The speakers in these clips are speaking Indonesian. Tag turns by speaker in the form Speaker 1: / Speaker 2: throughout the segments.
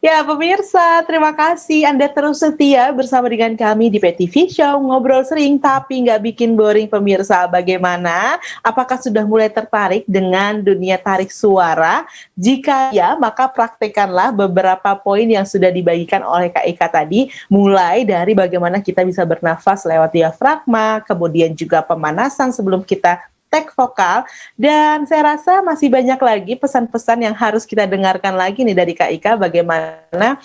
Speaker 1: Ya, pemirsa, terima kasih Anda terus setia bersama dengan kami di PTV Show, ngobrol sering tapi nggak bikin boring pemirsa. Bagaimana? Apakah sudah mulai tertarik dengan dunia tarik suara? Jika ya, maka praktekkanlah beberapa poin yang sudah dibagikan oleh Kak Ika tadi, mulai dari bagaimana kita bisa bernafas lewat diafragma, kemudian juga pemanasan sebelum kita tek vokal, dan saya rasa masih banyak lagi pesan-pesan yang harus kita dengarkan lagi nih dari Kak Ika, bagaimana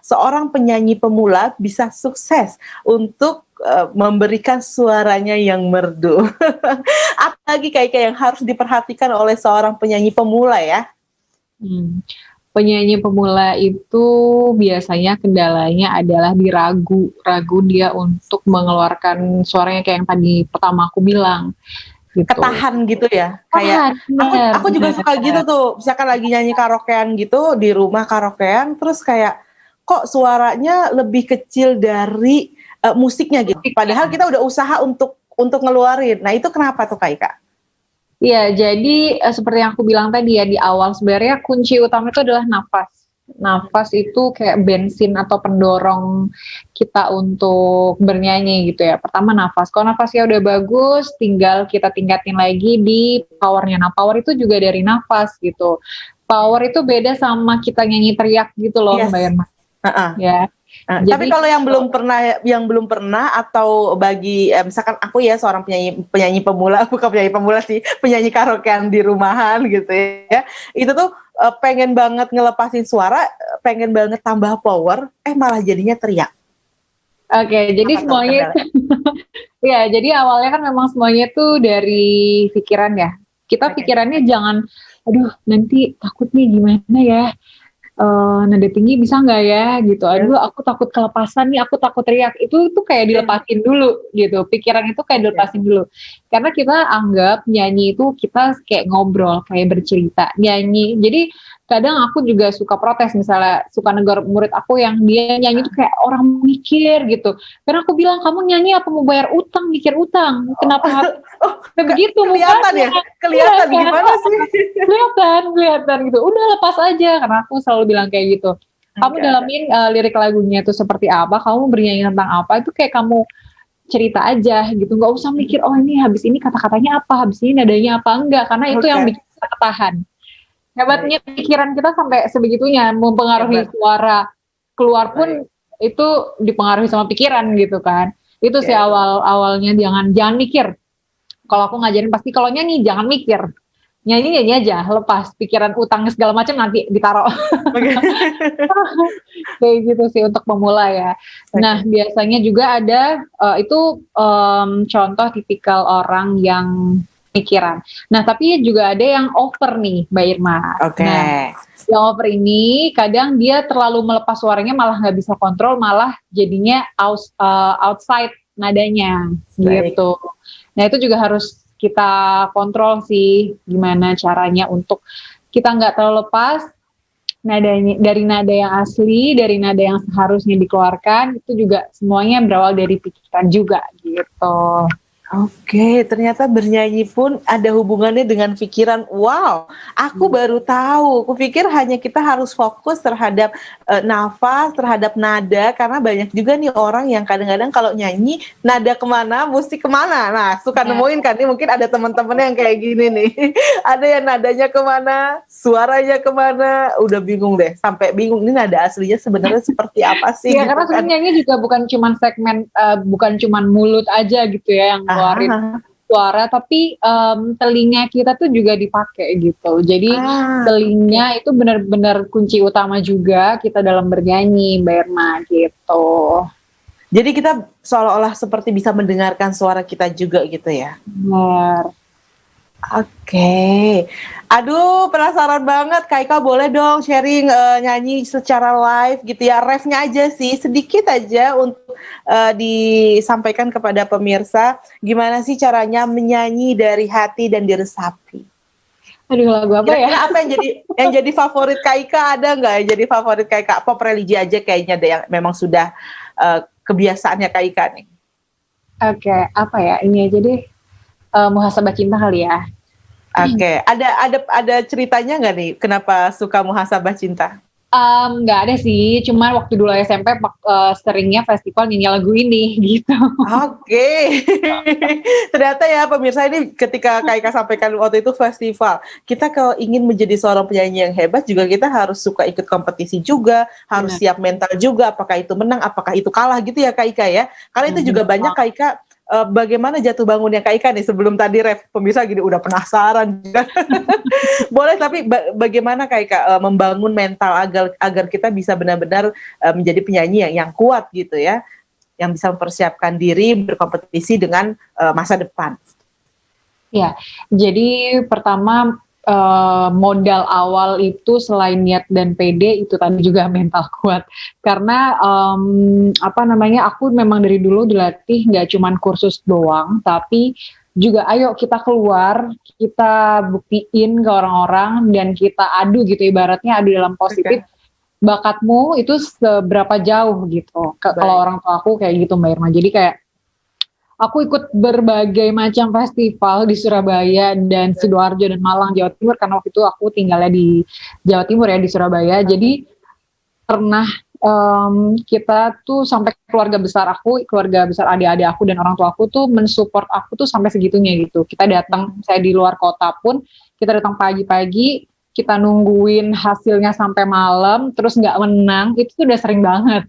Speaker 1: seorang penyanyi pemula bisa sukses untuk memberikan suaranya yang merdu. Apalagi Kak Ika yang harus diperhatikan oleh seorang penyanyi pemula ya?
Speaker 2: Penyanyi pemula itu biasanya kendalanya adalah ragu dia untuk mengeluarkan suaranya kayak yang tadi pertama aku bilang. Gitu.
Speaker 1: Ketahan gitu ya, kayak aku juga suka gitu tuh, misalkan lagi nyanyi karaokean gitu di rumah karaokean, terus kayak kok suaranya lebih kecil dari musiknya gitu, padahal kita udah usaha untuk ngeluarin. Nah itu kenapa tuh Kak Ika?
Speaker 2: Iya, jadi seperti yang aku bilang tadi ya di awal, sebenarnya kunci utama itu adalah nafas. Nafas itu kayak bensin atau pendorong kita untuk bernyanyi gitu ya. Pertama nafas. Kalau nafasnya udah bagus, tinggal kita tingkatin lagi di powernya. Nah, power itu juga dari nafas gitu. Power itu beda sama kita nyanyi teriak gitu loh,
Speaker 1: Yes.
Speaker 2: Mbak Irma. Ya.
Speaker 1: Jadi, tapi kalau yang belum pernah atau bagi misalkan aku ya seorang penyanyi pemula, bukan penyanyi pemula sih, penyanyi karaokean di rumahan gitu ya. Itu tuh pengen banget ngelepasin suara, pengen banget tambah power, malah jadinya teriak.
Speaker 2: Oke, jadi semuanya ya, jadi awalnya kan memang semuanya tuh dari pikiran ya. Kita pikirannya jangan, aduh nanti takut nih gimana ya, nada tinggi bisa nggak ya gitu, aduh aku takut kelepasan nih, aku takut teriak. Itu tuh kayak dilepasin dulu gitu, pikiran itu kayak dilepasin dulu, karena kita anggap nyanyi itu kita kayak ngobrol, kayak bercerita. Nyanyi, jadi kadang aku juga suka protes, misalnya suka negur murid aku yang dia nyanyi tuh kayak orang mikir gitu, karena aku bilang kamu nyanyi apa mau bayar utang, mikir utang, kenapa harus begitu?
Speaker 1: Kelihatan ya, kelihatan ya, gimana sih?
Speaker 2: kelihatan gitu, udah lepas aja, karena aku selalu bilang kayak gitu. Kamu dalamin lirik lagunya itu seperti apa, kamu bernyanyi tentang apa, itu kayak kamu cerita aja gitu, nggak usah mikir oh ini habis ini kata-katanya apa, habis ini nadanya apa, enggak, karena itu yang bikin kita ketahan. Hebatnya pikiran kita sampai sebegitunya, mempengaruhi suara keluar pun itu dipengaruhi sama pikiran gitu kan. Itu sih awalnya, jangan mikir. Kalau aku ngajarin pasti kalau nyanyi jangan mikir, nyanyi aja, lepas pikiran utang segala macam nanti ditaruh. Kayak gitu sih untuk pemula ya. Nah biasanya juga ada contoh tipikal orang yang pikiran. Nah, tapi juga ada yang over nih, Mbak Irma. Nah, yang over ini kadang dia terlalu melepas suaranya, malah nggak bisa kontrol, malah jadinya outside nadanya, gitu. Nah, itu juga harus kita kontrol sih, gimana caranya untuk kita nggak terlalu lepas nadanya, dari nada yang asli, dari nada yang seharusnya dikeluarkan, itu juga semuanya berawal dari pikiran juga, gitu.
Speaker 1: Oke, ternyata bernyanyi pun ada hubungannya dengan pikiran. Wow, aku baru tahu. Kupikir hanya kita harus fokus terhadap nafas, terhadap nada, karena banyak juga nih orang yang kadang-kadang kalau nyanyi nada kemana, musik kemana. Nah, suka nemuin kan nih, mungkin ada teman-teman yang kayak gini nih. Ada yang nadanya kemana, suaranya kemana, udah bingung deh. Sampai bingung ini nada aslinya sebenarnya seperti apa sih?
Speaker 2: Ya, gitu karena sebenarnya nyanyi juga bukan cuman segmen, bukan cuman mulut aja gitu ya yang keluarin suara, tapi telinga kita tuh juga dipakai gitu. Jadi telinga itu benar-benar kunci utama juga kita dalam bernyanyi, Mbak Irma, gitu.
Speaker 1: Jadi kita seolah-olah seperti bisa mendengarkan suara kita juga gitu ya?
Speaker 2: Benar.
Speaker 1: Oke. Aduh, penasaran banget. Kak Ika boleh dong sharing nyanyi secara live gitu ya. Refnya aja sih, sedikit aja untuk disampaikan kepada pemirsa. Gimana sih caranya menyanyi dari hati dan diresapi?
Speaker 2: Aduh, lagu apa ya?
Speaker 1: Apa yang jadi favorit Kak Ika, ada nggak yang jadi favorit Kak Ika? Pop religi aja kayaknya deh yang memang sudah kebiasaannya Kak Ika nih.
Speaker 2: Oke, apa ya? Ini aja deh. Muhasabah Cinta kali ya.
Speaker 1: Oke, ada ceritanya nggak nih kenapa suka Muhasabah Cinta?
Speaker 2: Nggak ada sih, cuman waktu dulu SMP seringnya festival nyanyi lagu ini gitu.
Speaker 1: Oke. Ternyata ya pemirsa, ini ketika Kak Ika sampaikan waktu itu festival, kita kalau ingin menjadi seorang penyanyi yang hebat juga kita harus suka ikut kompetisi juga, harus
Speaker 2: Benar.
Speaker 1: siap mental juga, apakah itu menang, apakah itu kalah gitu ya Kak Ika ya. Karena itu juga banyak Kak Ika, bagaimana jatuh bangunnya Kak Ika nih sebelum tadi pemirsa gini udah penasaran juga. Boleh, tapi bagaimana Kak Ika membangun mental agar kita bisa benar-benar menjadi penyanyi yang kuat gitu ya, yang bisa mempersiapkan diri berkompetisi dengan masa depan.
Speaker 2: Ya, jadi pertama modal awal itu selain niat dan pede itu tadi juga mental kuat. Karena aku memang dari dulu dilatih nggak cuman kursus doang, tapi juga ayo kita keluar, kita buktiin ke orang-orang dan kita adu gitu, ibaratnya adu dalam positif. Bakatmu itu seberapa jauh gitu. Kalau orang tua aku kayak gitu Mbak Irma. Jadi kayak aku ikut berbagai macam festival di Surabaya dan Sidoarjo dan Malang, Jawa Timur, karena waktu itu aku tinggalnya di Jawa Timur ya, di Surabaya. Jadi pernah kita tuh sampai keluarga besar adik-adik aku dan orang tua aku tuh mensupport aku tuh sampai segitunya gitu. Kita datang, saya di luar kota pun, kita datang pagi-pagi, kita nungguin hasilnya sampai malam, terus nggak menang, itu tuh udah sering banget.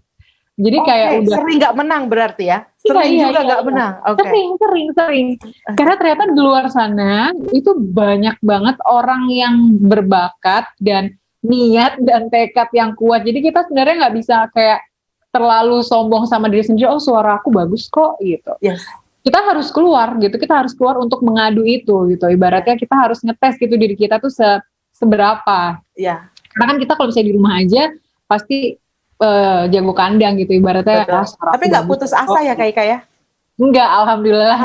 Speaker 2: Jadi kayak udah
Speaker 1: sering nggak menang berarti ya? Sering juga nggak menang.
Speaker 2: Sering. Karena ternyata di luar sana itu banyak banget orang yang berbakat dan niat dan tekad yang kuat. Jadi kita sebenarnya nggak bisa kayak terlalu sombong sama diri sendiri. Oh, suara aku bagus kok gitu.
Speaker 1: Yes.
Speaker 2: Kita harus keluar gitu. Kita harus keluar untuk mengadu itu gitu. Ibaratnya kita harus ngetes gitu diri kita tuh seberapa.
Speaker 1: Iya.
Speaker 2: Karena kan kita kalau misalnya di rumah aja pasti jago kandang gitu ibaratnya.
Speaker 1: Tapi nggak putus asa ya Kak Ika ya?
Speaker 2: Enggak, alhamdulillah.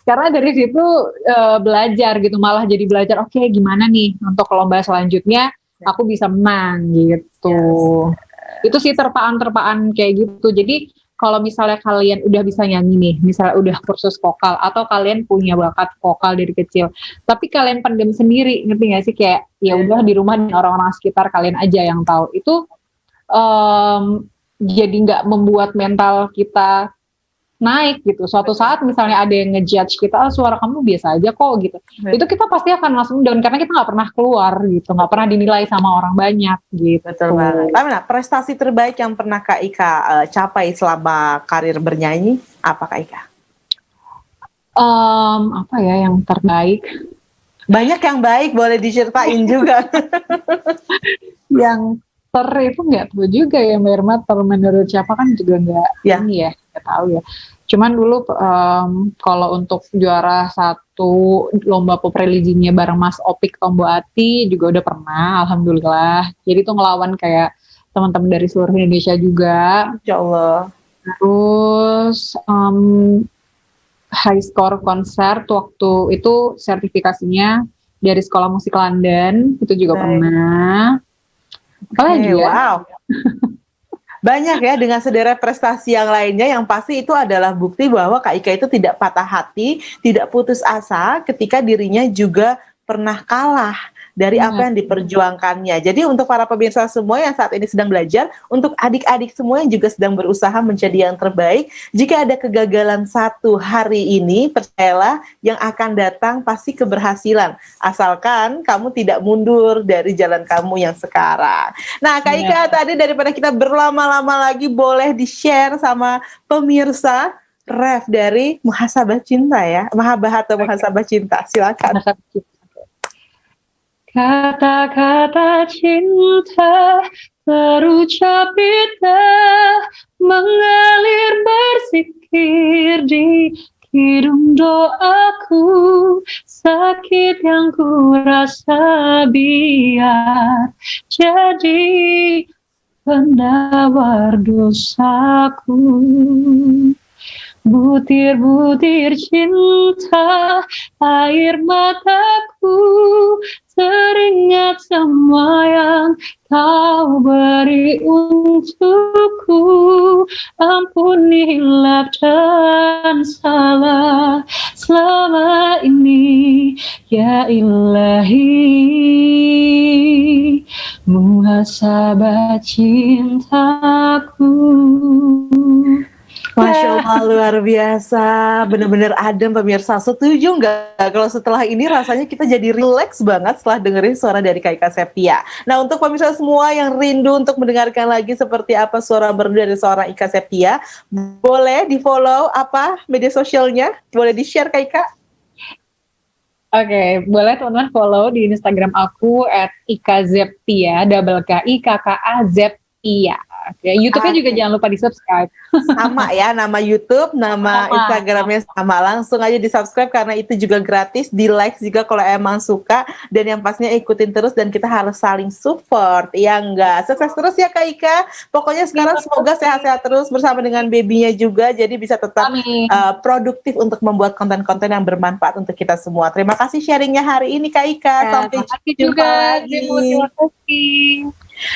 Speaker 2: Karena dari situ belajar gitu, malah jadi belajar. Oke, gimana nih untuk lomba selanjutnya aku bisa menang gitu. Yes. Itu sih terpaan kayak gitu. Jadi kalau misalnya kalian udah bisa nyanyi nih, misalnya udah kursus vokal atau kalian punya bakat vokal dari kecil, tapi kalian pendem sendiri, ngerti gak sih, kayak ya udah di rumah dan orang-orang sekitar kalian aja yang tahu, itu jadi nggak membuat mental kita naik gitu. Suatu saat misalnya ada yang ngejudge kita, suara kamu biasa aja kok gitu. Itu kita pasti akan langsung down karena kita nggak pernah keluar gitu, nggak pernah dinilai sama orang banyak gitu.
Speaker 1: Betul banget. Nah, prestasi terbaik yang pernah Kak Ika capai selama karir bernyanyi apa Kak Ika?
Speaker 2: Apa ya yang terbaik?
Speaker 1: Banyak yang baik, boleh diceritain juga.
Speaker 2: Yang itu nggak tahu juga ya Mbak Irma, menurut siapa kan juga nggak tahu ya. Cuman dulu kalau untuk juara satu lomba pop religinya bareng Mas Opik Tomboati juga udah pernah, alhamdulillah. Jadi tuh ngelawan kayak teman-teman dari seluruh Indonesia juga.
Speaker 1: Insya Allah.
Speaker 2: Terus high score konser waktu itu sertifikasinya dari Sekolah Musik London, itu juga pernah.
Speaker 1: Wow. Banyak ya, dengan sederet prestasi yang lainnya, yang pasti itu adalah bukti bahwa Kak Ika itu tidak patah hati, tidak putus asa ketika dirinya juga pernah kalah dari apa yang diperjuangkannya. Jadi untuk para pemirsa semua yang saat ini sedang belajar, untuk adik-adik semua yang juga sedang berusaha menjadi yang terbaik, jika ada kegagalan satu hari ini, percayalah yang akan datang pasti keberhasilan. Asalkan kamu tidak mundur dari jalan kamu yang sekarang. Nah Kak Ika, tadi daripada kita berlama-lama lagi, boleh di-share sama pemirsa ref dari Muhasabah Cinta ya, Mahabah atau Muhasabah Cinta, silakan.
Speaker 2: Kata-kata cinta terucap indah, mengalir bersikir di hidung doaku. Sakit yang ku rasa biar jadi penawar dosaku. Butir-butir cinta, air mataku, teringat semua yang kau beri untukku. Ampuni hilaf dan salah selama ini, ya Ilahi. sahabat cintaku.
Speaker 1: Masya Allah, luar biasa, bener-bener adem pemirsa. Setuju nggak kalau setelah ini rasanya kita jadi relax banget setelah dengerin suara dari Kak Ika Septia. Nah, untuk pemirsa semua yang rindu untuk mendengarkan lagi seperti apa suara merdu dari seorang Ika Septia, boleh di follow apa media sosialnya? Boleh di share Kak Ika?
Speaker 2: Oke, boleh teman-teman follow di Instagram aku @ikazeptia, double K I K K A Zeptia. Oke, YouTube-nya juga jangan lupa di-subscribe.
Speaker 1: Sama ya, nama YouTube, nama Instagramnya sama. Langsung aja di-subscribe karena itu juga gratis, di-like juga kalau emang suka, dan yang pastinya ikutin terus dan kita harus saling support, ya enggak? Sukses terus ya Kak Ika. Pokoknya sekarang semoga sehat-sehat terus bersama dengan babynya juga, jadi bisa tetap produktif untuk membuat konten-konten yang bermanfaat untuk kita semua. Terima kasih sharingnya hari ini Kak Ika. Sampai jumpa lagi.
Speaker 2: Terima kasih.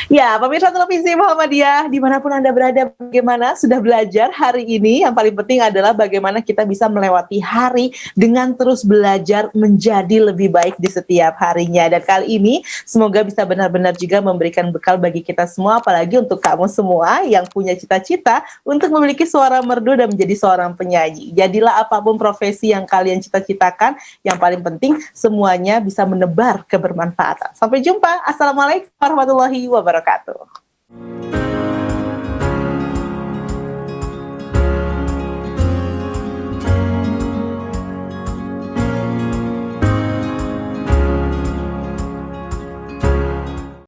Speaker 1: Ya, pemirsa televisi Muhammadiyah, dimanapun Anda berada, bagaimana sudah belajar hari ini? Yang paling penting adalah bagaimana kita bisa melewati hari dengan terus belajar menjadi lebih baik di setiap harinya. Dan kali ini, semoga bisa benar-benar juga memberikan bekal bagi kita semua, apalagi untuk kamu semua yang punya cita-cita untuk memiliki suara merdu dan menjadi seorang penyanyi. Jadilah apapun profesi yang kalian cita-citakan, yang paling penting semuanya bisa menebar kebermanfaatan. Sampai jumpa. Assalamualaikum warahmatullahi wabarakatuh.